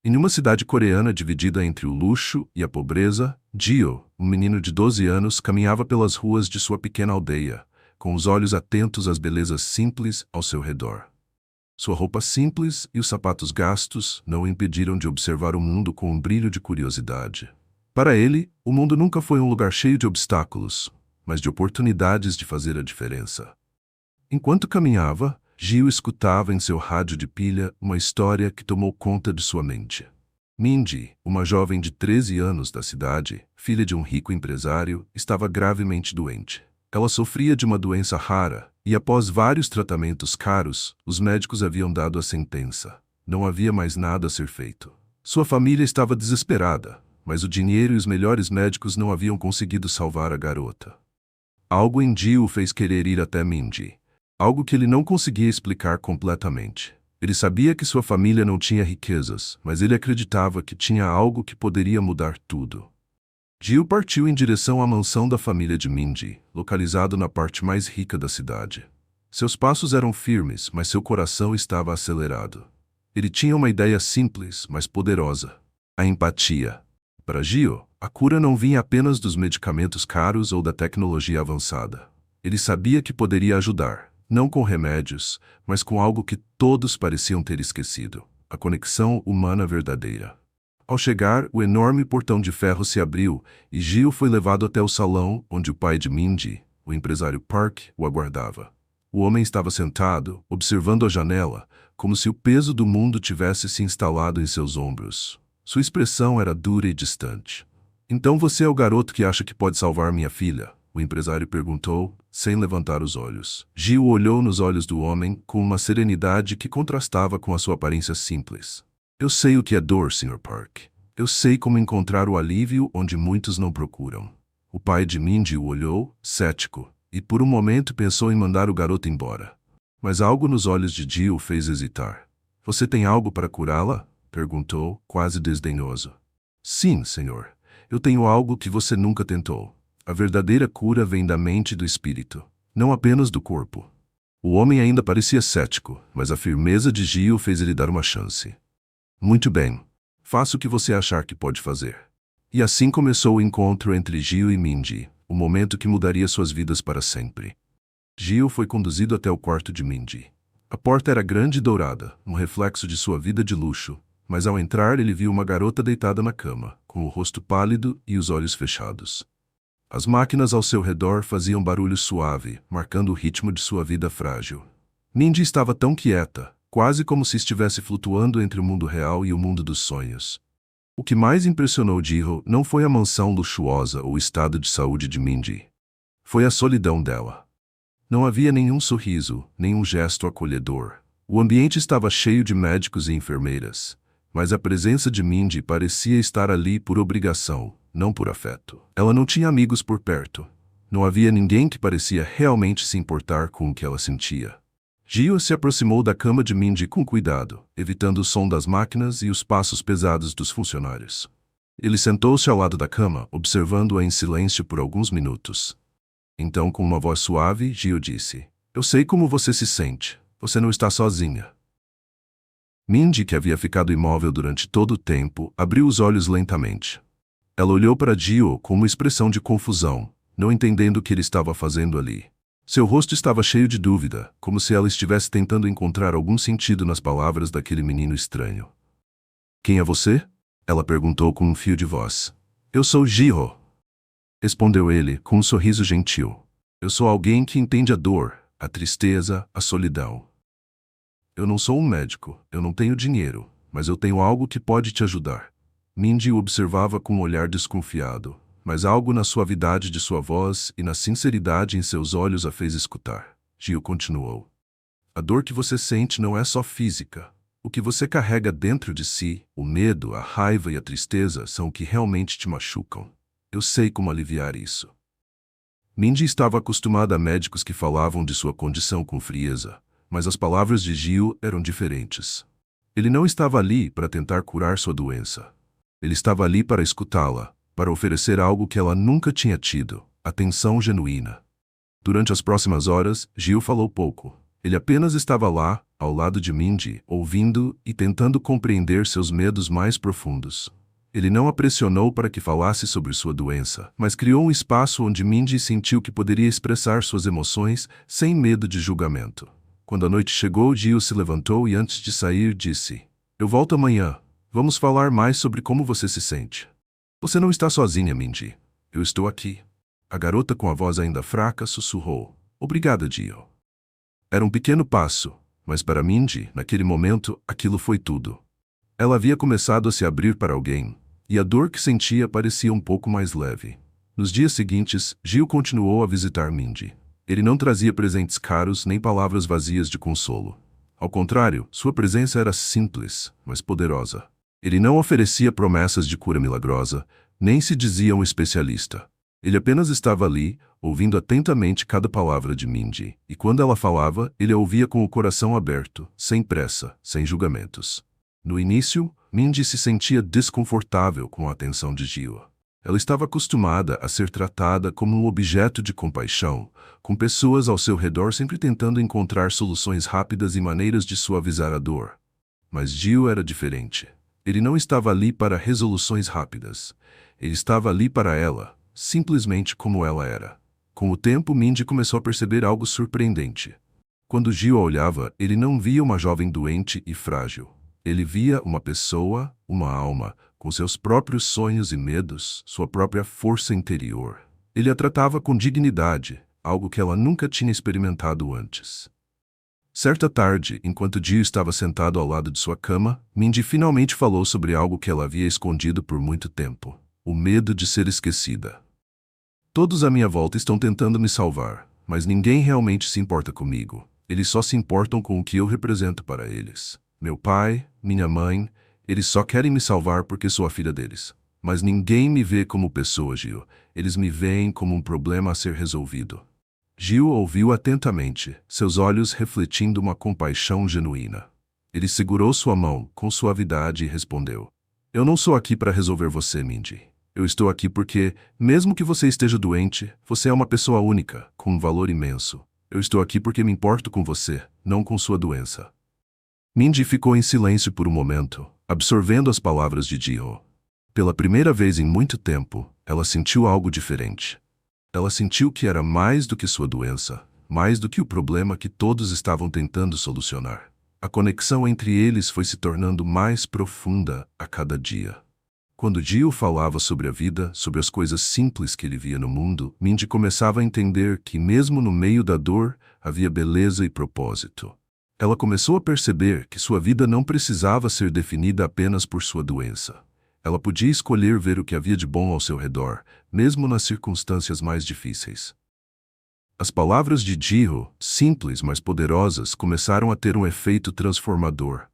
Em uma cidade coreana dividida entre o luxo e a pobreza, Gio, um menino de 12 anos, caminhava pelas ruas de sua pequena aldeia, com os olhos atentos às belezas simples ao seu redor. Sua roupa simples e os sapatos gastos não o impediram de observar o mundo com um brilho de curiosidade. Para ele, o mundo nunca foi um lugar cheio de obstáculos, mas de oportunidades de fazer a diferença. Enquanto caminhava, Gio escutava em seu rádio de pilha uma história que tomou conta de sua mente. Mindy, uma jovem de 13 anos da cidade, filha de um rico empresário, estava gravemente doente. Ela sofria de uma doença rara e, após vários tratamentos caros, os médicos haviam dado a sentença. Não havia mais nada a ser feito. Sua família estava desesperada, mas o dinheiro e os melhores médicos não haviam conseguido salvar a garota. Algo em Gio o fez querer ir até Mindy. Algo que ele não conseguia explicar completamente. Ele sabia que sua família não tinha riquezas, mas ele acreditava que tinha algo que poderia mudar tudo. Gio partiu em direção à mansão da família de Mindy, localizado na parte mais rica da cidade. Seus passos eram firmes, mas seu coração estava acelerado. Ele tinha uma ideia simples, mas poderosa: a empatia. Para Gio, a cura não vinha apenas dos medicamentos caros ou da tecnologia avançada. Ele sabia que poderia ajudar. Não com remédios, mas com algo que todos pareciam ter esquecido: a conexão humana verdadeira. Ao chegar, o enorme portão de ferro se abriu e Gio foi levado até o salão onde o pai de Mindy, o empresário Park, o aguardava. O homem estava sentado, observando a janela, como se o peso do mundo tivesse se instalado em seus ombros. Sua expressão era dura e distante. "Então você é o garoto que acha que pode salvar minha filha?" O empresário perguntou, sem levantar os olhos. Gio olhou nos olhos do homem com uma serenidade que contrastava com a sua aparência simples. "Eu sei o que é dor, Sr. Park. Eu sei como encontrar o alívio onde muitos não procuram." O pai de Mindy o olhou, cético, e por um momento pensou em mandar o garoto embora. Mas algo nos olhos de Gio o fez hesitar. "Você tem algo para curá-la?" perguntou, quase desdenhoso. "Sim, senhor. Eu tenho algo que você nunca tentou. A verdadeira cura vem da mente e do espírito, não apenas do corpo." O homem ainda parecia cético, mas a firmeza de Gio fez ele dar uma chance. "Muito bem. Faça o que você achar que pode fazer." E assim começou o encontro entre Gio e Mindy, o momento que mudaria suas vidas para sempre. Gio foi conduzido até o quarto de Mindy. A porta era grande e dourada, um reflexo de sua vida de luxo, mas ao entrar ele viu uma garota deitada na cama, com o rosto pálido e os olhos fechados. As máquinas ao seu redor faziam barulho suave, marcando o ritmo de sua vida frágil. Mindy estava tão quieta, quase como se estivesse flutuando entre o mundo real e o mundo dos sonhos. O que mais impressionou Gio não foi a mansão luxuosa ou o estado de saúde de Mindy. Foi a solidão dela. Não havia nenhum sorriso, nenhum gesto acolhedor. O ambiente estava cheio de médicos e enfermeiras, mas a presença de Mindy parecia estar ali por obrigação, não por afeto. Ela não tinha amigos por perto. Não havia ninguém que parecia realmente se importar com o que ela sentia. Gio se aproximou da cama de Mindy com cuidado, evitando o som das máquinas e os passos pesados dos funcionários. Ele sentou-se ao lado da cama, observando-a em silêncio por alguns minutos. Então, com uma voz suave, Gio disse: "Eu sei como você se sente. Você não está sozinha." Mindy, que havia ficado imóvel durante todo o tempo, abriu os olhos lentamente. Ela olhou para Gio com uma expressão de confusão, não entendendo o que ele estava fazendo ali. Seu rosto estava cheio de dúvida, como se ela estivesse tentando encontrar algum sentido nas palavras daquele menino estranho. "Quem é você?" ela perguntou com um fio de voz. "Eu sou Gio", respondeu ele, com um sorriso gentil. "Eu sou alguém que entende a dor, a tristeza, a solidão. Eu não sou um médico, eu não tenho dinheiro, mas eu tenho algo que pode te ajudar." Mindy o observava com um olhar desconfiado, mas algo na suavidade de sua voz e na sinceridade em seus olhos a fez escutar. Gio continuou: "A dor que você sente não é só física. O que você carrega dentro de si, o medo, a raiva e a tristeza são o que realmente te machucam. Eu sei como aliviar isso." Mindy estava acostumada a médicos que falavam de sua condição com frieza, mas as palavras de Gio eram diferentes. Ele não estava ali para tentar curar sua doença. Ele estava ali para escutá-la, para oferecer algo que ela nunca tinha tido: atenção genuína. Durante as próximas horas, Gio falou pouco. Ele apenas estava lá, ao lado de Mindy, ouvindo e tentando compreender seus medos mais profundos. Ele não a pressionou para que falasse sobre sua doença, mas criou um espaço onde Mindy sentiu que poderia expressar suas emoções sem medo de julgamento. Quando a noite chegou, Gio se levantou e antes de sair disse: "Eu volto amanhã. Vamos falar mais sobre como você se sente." "Você não está sozinha, Mindy. Eu estou aqui." A garota, com a voz ainda fraca, sussurrou: "Obrigada, Gio." Era um pequeno passo, mas para Mindy, naquele momento, aquilo foi tudo. Ela havia começado a se abrir para alguém, e a dor que sentia parecia um pouco mais leve. Nos dias seguintes, Gio continuou a visitar Mindy. Ele não trazia presentes caros nem palavras vazias de consolo. Ao contrário, sua presença era simples, mas poderosa. Ele não oferecia promessas de cura milagrosa, nem se dizia um especialista. Ele apenas estava ali, ouvindo atentamente cada palavra de Mindy, e quando ela falava, ele a ouvia com o coração aberto, sem pressa, sem julgamentos. No início, Mindy se sentia desconfortável com a atenção de Gio. Ela estava acostumada a ser tratada como um objeto de compaixão, com pessoas ao seu redor sempre tentando encontrar soluções rápidas e maneiras de suavizar a dor. Mas Gio era diferente. Ele não estava ali para resoluções rápidas. Ele estava ali para ela, simplesmente como ela era. Com o tempo, Mindy começou a perceber algo surpreendente. Quando Gio a olhava, ele não via uma jovem doente e frágil. Ele via uma pessoa, uma alma, com seus próprios sonhos e medos, sua própria força interior. Ele a tratava com dignidade, algo que ela nunca tinha experimentado antes. Certa tarde, enquanto Gio estava sentado ao lado de sua cama, Mindy finalmente falou sobre algo que ela havia escondido por muito tempo: o medo de ser esquecida. "Todos à minha volta estão tentando me salvar, mas ninguém realmente se importa comigo. Eles só se importam com o que eu represento para eles. Meu pai, minha mãe, eles só querem me salvar porque sou a filha deles. Mas ninguém me vê como pessoa, Gio. Eles me veem como um problema a ser resolvido." Gio ouviu atentamente, seus olhos refletindo uma compaixão genuína. Ele segurou sua mão com suavidade e respondeu: "Eu não sou aqui para resolver você, Mindy. Eu estou aqui porque, mesmo que você esteja doente, você é uma pessoa única, com um valor imenso. Eu estou aqui porque me importo com você, não com sua doença." Mindy ficou em silêncio por um momento, absorvendo as palavras de Gio. Pela primeira vez em muito tempo, ela sentiu algo diferente. Ela sentiu que era mais do que sua doença, mais do que o problema que todos estavam tentando solucionar. A conexão entre eles foi se tornando mais profunda a cada dia. Quando Gio falava sobre a vida, sobre as coisas simples que ele via no mundo, Mindy começava a entender que, mesmo no meio da dor, havia beleza e propósito. Ela começou a perceber que sua vida não precisava ser definida apenas por sua doença. Ela podia escolher ver o que havia de bom ao seu redor, mesmo nas circunstâncias mais difíceis. As palavras de Gio, simples mas poderosas, começaram a ter um efeito transformador.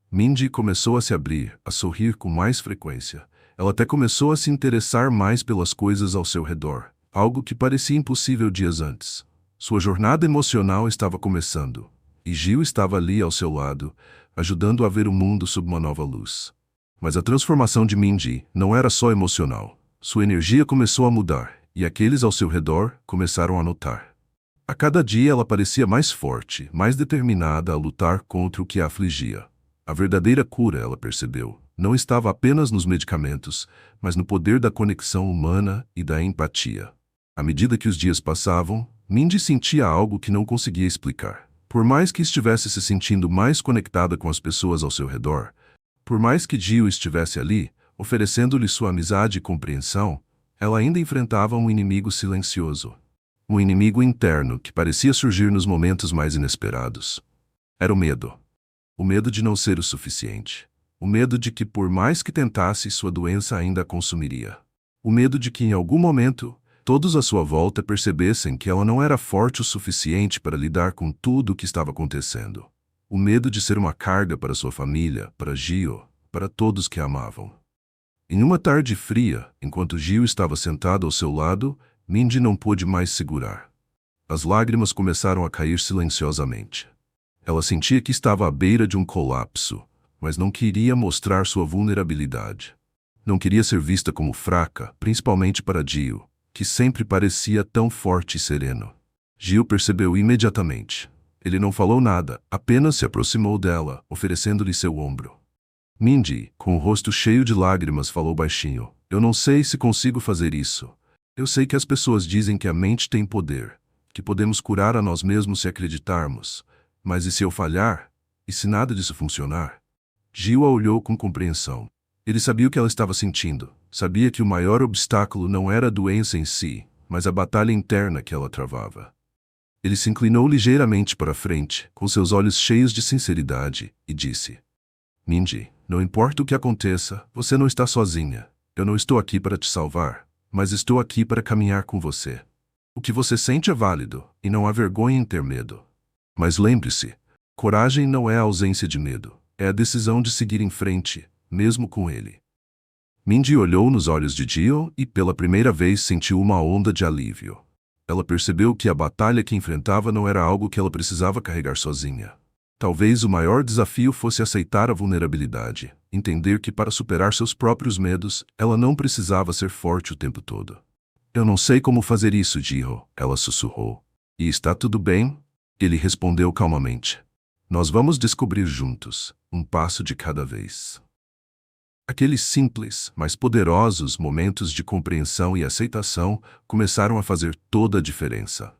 Mindy começou a se abrir, a sorrir com mais frequência. Ela até começou a se interessar mais pelas coisas ao seu redor, algo que parecia impossível dias antes. Sua jornada emocional estava começando, e Gio estava ali ao seu lado, ajudando a ver o mundo sob uma nova luz. Mas a transformação de Mindy não era só emocional. Sua energia começou a mudar, e aqueles ao seu redor começaram a notar. A cada dia ela parecia mais forte, mais determinada a lutar contra o que a afligia. A verdadeira cura, ela percebeu, não estava apenas nos medicamentos, mas no poder da conexão humana e da empatia. À medida que os dias passavam, Mindy sentia algo que não conseguia explicar. Por mais que estivesse se sentindo mais conectada com as pessoas ao seu redor, por mais que Gio estivesse ali, oferecendo-lhe sua amizade e compreensão, ela ainda enfrentava um inimigo silencioso. Um inimigo interno que parecia surgir nos momentos mais inesperados. Era o medo. O medo de não ser o suficiente. O medo de que, por mais que tentasse, sua doença ainda a consumiria. O medo de que, em algum momento, todos à sua volta percebessem que ela não era forte o suficiente para lidar com tudo o que estava acontecendo. O medo de ser uma carga para sua família, para Gio, para todos que a amavam. Em uma tarde fria, enquanto Gio estava sentado ao seu lado, Mindy não pôde mais segurar. As lágrimas começaram a cair silenciosamente. Ela sentia que estava à beira de um colapso, mas não queria mostrar sua vulnerabilidade. Não queria ser vista como fraca, principalmente para Gio, que sempre parecia tão forte e sereno. Gio percebeu imediatamente. Ele não falou nada, apenas se aproximou dela, oferecendo-lhe seu ombro. Mindy, com o rosto cheio de lágrimas, falou baixinho: "Eu não sei se consigo fazer isso. Eu sei que as pessoas dizem que a mente tem poder, que podemos curar a nós mesmos se acreditarmos. Mas e se eu falhar? E se nada disso funcionar?" Gil a olhou com compreensão. Ele sabia o que ela estava sentindo. Sabia que o maior obstáculo não era a doença em si, mas a batalha interna que ela travava. Ele se inclinou ligeiramente para a frente, com seus olhos cheios de sinceridade, e disse: "Mindy, não importa o que aconteça, você não está sozinha. Eu não estou aqui para te salvar, mas estou aqui para caminhar com você. O que você sente é válido, e não há vergonha em ter medo. Mas lembre-se, coragem não é a ausência de medo, é a decisão de seguir em frente, mesmo com ele." Mindy olhou nos olhos de Gil e pela primeira vez sentiu uma onda de alívio. Ela percebeu que a batalha que enfrentava não era algo que ela precisava carregar sozinha. Talvez o maior desafio fosse aceitar a vulnerabilidade, entender que para superar seus próprios medos, ela não precisava ser forte o tempo todo. "Eu não sei como fazer isso, Gil", ela sussurrou. "E está tudo bem?" Ele respondeu calmamente. "Nós vamos descobrir juntos, um passo de cada vez." Aqueles simples, mas poderosos momentos de compreensão e aceitação começaram a fazer toda a diferença.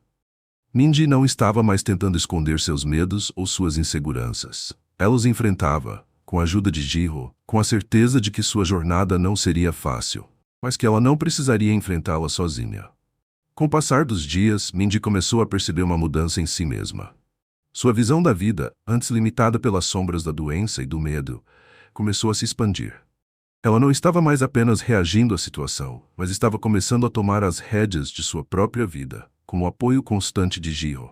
Mindy não estava mais tentando esconder seus medos ou suas inseguranças. Ela os enfrentava, com a ajuda de Gil, com a certeza de que sua jornada não seria fácil, mas que ela não precisaria enfrentá-la sozinha. Com o passar dos dias, Mindy começou a perceber uma mudança em si mesma. Sua visão da vida, antes limitada pelas sombras da doença e do medo, começou a se expandir. Ela não estava mais apenas reagindo à situação, mas estava começando a tomar as rédeas de sua própria vida, com o apoio constante de Gil.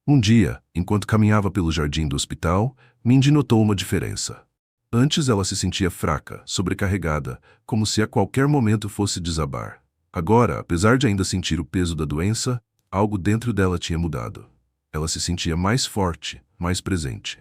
Um dia, enquanto caminhava pelo jardim do hospital, Mindy notou uma diferença. Antes ela se sentia fraca, sobrecarregada, como se a qualquer momento fosse desabar. Agora, apesar de ainda sentir o peso da doença, algo dentro dela tinha mudado. Ela se sentia mais forte, mais presente.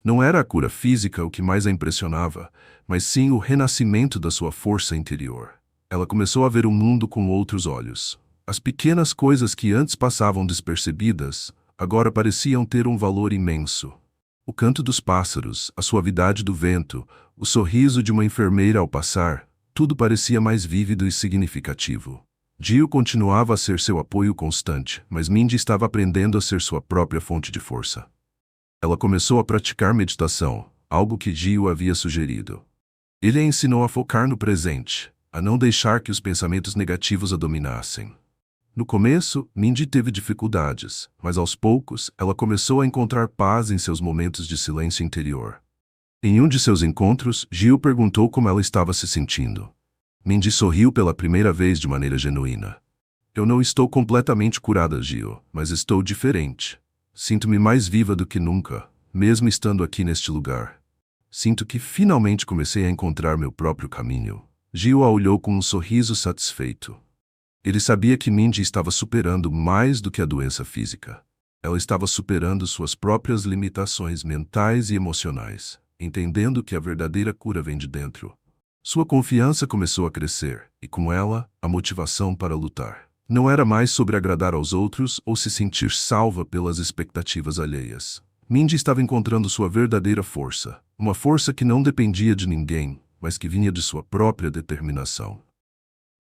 Não era a cura física o que mais a impressionava, mas sim o renascimento da sua força interior. Ela começou a ver o mundo com outros olhos. As pequenas coisas que antes passavam despercebidas, agora pareciam ter um valor imenso. O canto dos pássaros, a suavidade do vento, o sorriso de uma enfermeira ao passar, tudo parecia mais vívido e significativo. Gil continuava a ser seu apoio constante, mas Mindy estava aprendendo a ser sua própria fonte de força. Ela começou a praticar meditação, algo que Gil havia sugerido. Ele a ensinou a focar no presente, a não deixar que os pensamentos negativos a dominassem. No começo, Mindy teve dificuldades, mas aos poucos, ela começou a encontrar paz em seus momentos de silêncio interior. Em um de seus encontros, Gil perguntou como ela estava se sentindo. Mindy sorriu pela primeira vez de maneira genuína. "Eu não estou completamente curada, Gil, mas estou diferente. Sinto-me mais viva do que nunca, mesmo estando aqui neste lugar. Sinto que finalmente comecei a encontrar meu próprio caminho." Gil a olhou com um sorriso satisfeito. Ele sabia que Mindy estava superando mais do que a doença física. Ela estava superando suas próprias limitações mentais e emocionais, entendendo que a verdadeira cura vem de dentro. Sua confiança começou a crescer, e com ela, a motivação para lutar. Não era mais sobre agradar aos outros ou se sentir salva pelas expectativas alheias. Mindy estava encontrando sua verdadeira força, uma força que não dependia de ninguém, mas que vinha de sua própria determinação.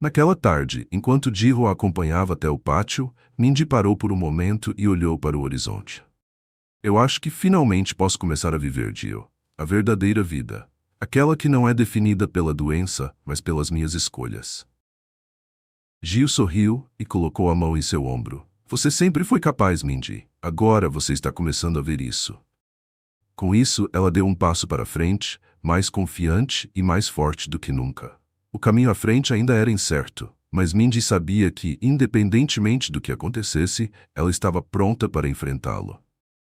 Naquela tarde, enquanto Gil a acompanhava até o pátio, Mindy parou por um momento e olhou para o horizonte. "Eu acho que finalmente posso começar a viver, Gil, a verdadeira vida. Aquela que não é definida pela doença, mas pelas minhas escolhas." Gil sorriu e colocou a mão em seu ombro. "Você sempre foi capaz, Mindy. Agora você está começando a ver isso." Com isso, ela deu um passo para frente, mais confiante e mais forte do que nunca. O caminho à frente ainda era incerto, mas Mindy sabia que, independentemente do que acontecesse, ela estava pronta para enfrentá-lo.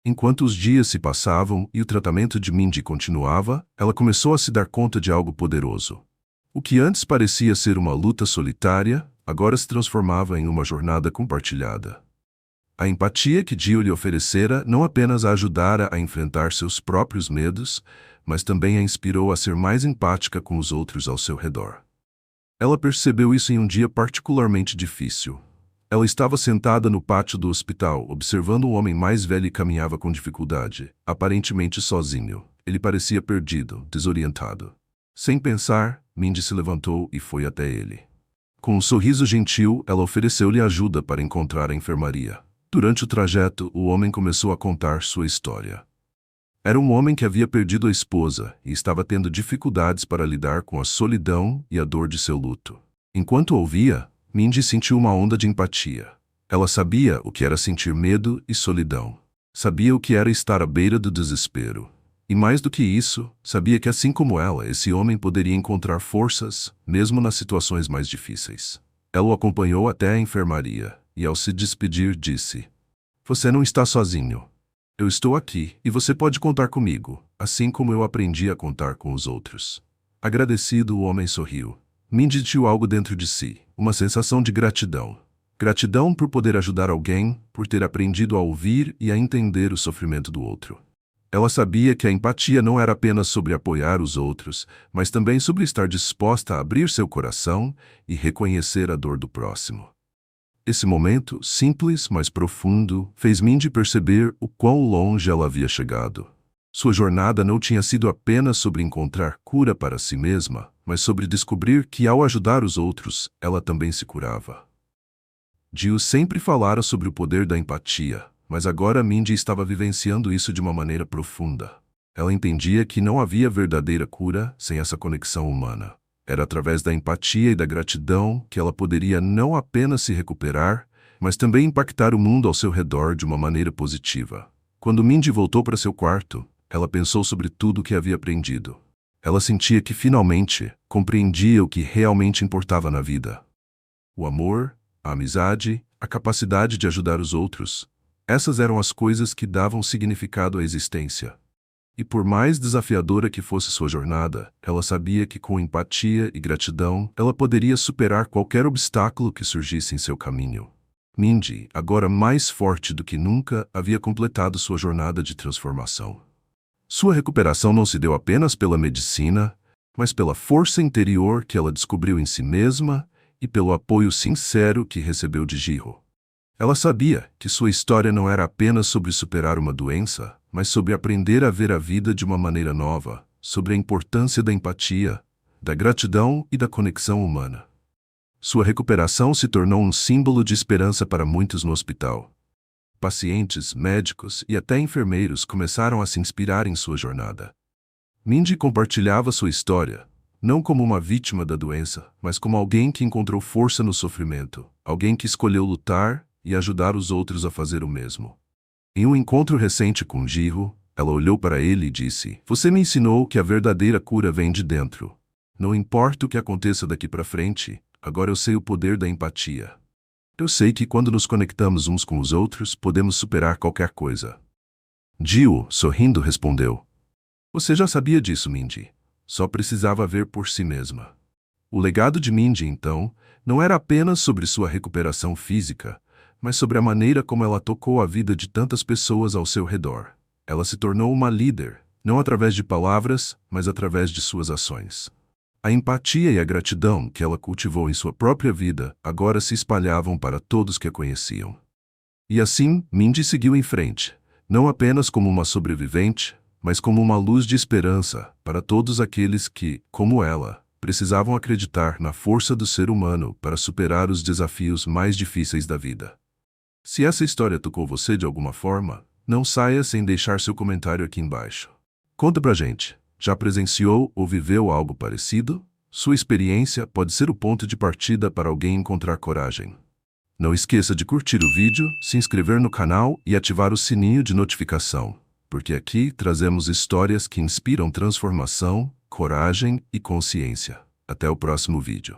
Enquanto os dias se passavam e o tratamento de Mindy continuava, ela começou a se dar conta de algo poderoso. O que antes parecia ser uma luta solitária, agora se transformava em uma jornada compartilhada. A empatia que Gil lhe oferecera não apenas a ajudara a enfrentar seus próprios medos, mas também a inspirou a ser mais empática com os outros ao seu redor. Ela percebeu isso em um dia particularmente difícil. Ela estava sentada no pátio do hospital, observando um homem mais velho e caminhava com dificuldade, aparentemente sozinho. Ele parecia perdido, desorientado. Sem pensar, Mindy se levantou e foi até ele. Com um sorriso gentil, ela ofereceu-lhe ajuda para encontrar a enfermaria. Durante o trajeto, o homem começou a contar sua história. Era um homem que havia perdido a esposa e estava tendo dificuldades para lidar com a solidão e a dor de seu luto. Enquanto ouvia, Mindy sentiu uma onda de empatia. Ela sabia o que era sentir medo e solidão. Sabia o que era estar à beira do desespero. E mais do que isso, sabia que assim como ela, esse homem poderia encontrar forças, mesmo nas situações mais difíceis. Ela o acompanhou até a enfermaria, e ao se despedir disse: "Você não está sozinho. Eu estou aqui, e você pode contar comigo, assim como eu aprendi a contar com os outros." Agradecido, o homem sorriu. Mindy sentiu algo dentro de si, uma sensação de gratidão. Gratidão por poder ajudar alguém, por ter aprendido a ouvir e a entender o sofrimento do outro. Ela sabia que a empatia não era apenas sobre apoiar os outros, mas também sobre estar disposta a abrir seu coração e reconhecer a dor do próximo. Esse momento, simples, mas profundo, fez Mindy perceber o quão longe ela havia chegado. Sua jornada não tinha sido apenas sobre encontrar cura para si mesma, mas sobre descobrir que, ao ajudar os outros, ela também se curava. Dio sempre falara sobre o poder da empatia, mas agora Mindy estava vivenciando isso de uma maneira profunda. Ela entendia que não havia verdadeira cura sem essa conexão humana. Era através da empatia e da gratidão que ela poderia não apenas se recuperar, mas também impactar o mundo ao seu redor de uma maneira positiva. Quando Mindy voltou para seu quarto, ela pensou sobre tudo o que havia aprendido. Ela sentia que finalmente compreendia o que realmente importava na vida. O amor, a amizade, a capacidade de ajudar os outros. Essas eram as coisas que davam significado à existência. E por mais desafiadora que fosse sua jornada, ela sabia que com empatia e gratidão, ela poderia superar qualquer obstáculo que surgisse em seu caminho. Mindy, agora mais forte do que nunca, havia completado sua jornada de transformação. Sua recuperação não se deu apenas pela medicina, mas pela força interior que ela descobriu em si mesma e pelo apoio sincero que recebeu de Jiro. Ela sabia que sua história não era apenas sobre superar uma doença, mas sobre aprender a ver a vida de uma maneira nova, sobre a importância da empatia, da gratidão e da conexão humana. Sua recuperação se tornou um símbolo de esperança para muitos no hospital. Pacientes, médicos e até enfermeiros começaram a se inspirar em sua jornada. Mindy compartilhava sua história, não como uma vítima da doença, mas como alguém que encontrou força no sofrimento, alguém que escolheu lutar e ajudar os outros a fazer o mesmo. Em um encontro recente com Jiro, ela olhou para ele e disse: "Você me ensinou que a verdadeira cura vem de dentro. Não importa o que aconteça daqui para frente, agora eu sei o poder da empatia. Eu sei que quando nos conectamos uns com os outros, podemos superar qualquer coisa." Dio, sorrindo, respondeu: "Você já sabia disso, Mindy. Só precisava ver por si mesma." O legado de Mindy, então, não era apenas sobre sua recuperação física, mas sobre a maneira como ela tocou a vida de tantas pessoas ao seu redor. Ela se tornou uma líder, não através de palavras, mas através de suas ações. A empatia e a gratidão que ela cultivou em sua própria vida agora se espalhavam para todos que a conheciam. E assim, Mindy seguiu em frente, não apenas como uma sobrevivente, mas como uma luz de esperança para todos aqueles que, como ela, precisavam acreditar na força do ser humano para superar os desafios mais difíceis da vida. Se essa história tocou você de alguma forma, não saia sem deixar seu comentário aqui embaixo. Conta pra gente. Já presenciou ou viveu algo parecido? Sua experiência pode ser o ponto de partida para alguém encontrar coragem. Não esqueça de curtir o vídeo, se inscrever no canal e ativar o sininho de notificação, porque aqui trazemos histórias que inspiram transformação, coragem e consciência. Até o próximo vídeo.